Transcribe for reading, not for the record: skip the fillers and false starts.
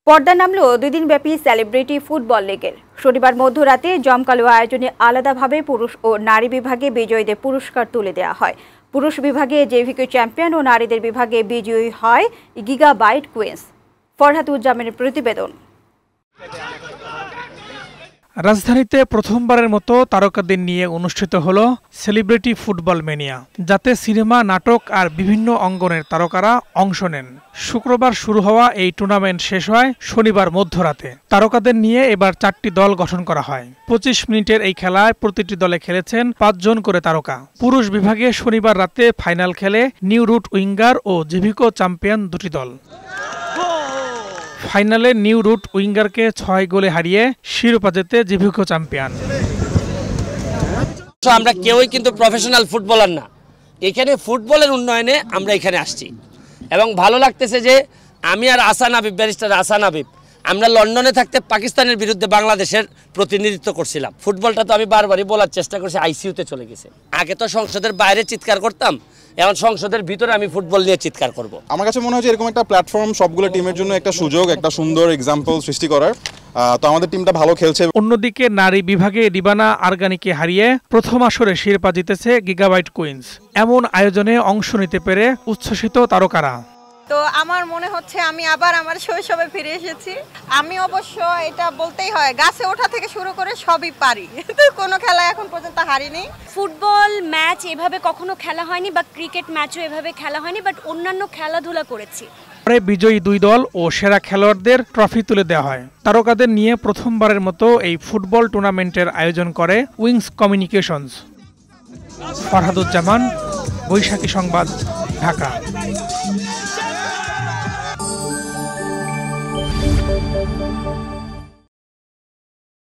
পর্দা নামল 2 দিনব্যাপী সেলিব্রিটি ফুটবল লিগের। শনিবার মধ্যরাতে জমকালো আয়োজনে আলাদাভাবে পুরুষ ও নারী বিভাগে বিজয়ীদের পুরস্কার তুলে দেওয়া হয়। পুরুষ বিভাগে জেভিকো চ্যাম্পিয়ন ও নারীদের বিভাগে বিজয়ী হয় গিগাবাইট কুইন্স। ফরহাদুজ্জামানের প্রতিবেদন। রাজধানীতে প্রথমবারের মতো তারকাদের নিয়ে অনুষ্ঠিত হলো সেলিব্রিটি ফুটবল ম্যানিয়া, যাতে সিনেমা, নাটক আর বিভিন্ন অঙ্গনের তারকারা অংশ নেন। শুক্রবার শুরু হওয়া এই টুর্নামেন্ট শেষ হয় শনিবার মধ্যরাতে। তারকাদের নিয়ে এবার 4টি দল গঠন করা হয়। 25 মিনিটের এই খেলায় প্রতিটি দলে খেলেছেন 5 জন করে তারকা। পুরুষ বিভাগে শনিবার রাতে ফাইনাল খেলে নিউ রুট উইঙ্গার ও জেভিকো চ্যাম্পিয়ন দুটি দল। ফাইনালে নিউ রুট উইঙ্গারকে 6 গোলে হারিয়ে শিরোপা জেতে জেভিকো চ্যাম্পিয়ন। আমরা কেউই কিন্তু প্রফেশনাল ফুটবলার না, এখানে ফুটবলের উন্নয়নে আমরা এখানে আসছি এবং ভালো লাগতেছে যে আমি আর আসান আবিব, ব্যারিস্টার আসান আবিব, আমরা লন্ডনে থাকতে পাকিস্তানের বিরুদ্ধে বাংলাদেশের প্রতিনিধিত্ব করছিলাম। ফুটবলটা তো আমি বারবারই বলার চেষ্টা করছি, আইসিইউতে চলে গেছে। আগে তো সংসদের বাইরে চিৎকার করতাম, এখন সংসদের ভিতরে আমি ফুটবল নিয়ে চিৎকার করব। আমার কাছে মনে হয় এরকম একটা প্ল্যাটফর্ম সবগুলো টিমের জন্য একটা সুযোগ, একটা সুন্দর এক্সাম্পল সৃষ্টি করার। তো আমাদের টিমটা ভালো খেলছে। অন্যদিকে নারী বিভাগে রিবানা আরগানিকে হারিয়ে প্রথম আসরে শিরোপা জিতেছে গিগাবাইট কুইন্স। এমন আয়োজনে অংশ নিতে পেরে উচ্ছ্বসিত তারকারা। তো আমার মনে হচ্ছে আমি আবার আমার শৈশবে ফিরে এসেছি। আমি অবশ্য এটা বলতেই হয়, গাছে ওঠা থেকে শুরু করে সবই পারি, কোনো খেলা এখন পর্যন্ত হারিনি। ফুটবল ম্যাচ এভাবে কখনো খেলা হয়নি বা ক্রিকেট ম্যাচও এভাবে খেলা হয়নি, বাট অন্যান্য খেলাধুলা করেছি। পরে বিজয়ী 2 দল ও সেরা খেলোয়াড়দের ট্রফি তুলে দেওয়া হয়। তারকাদের নিয়ে প্রথমবারের মতো এই ফুটবল টুর্নামেন্টের আয়োজন করে উইংস কমিউনিকেশনস। ফরহাদুজ্জামান, বৈশাখী সংবাদ, ঢাকা।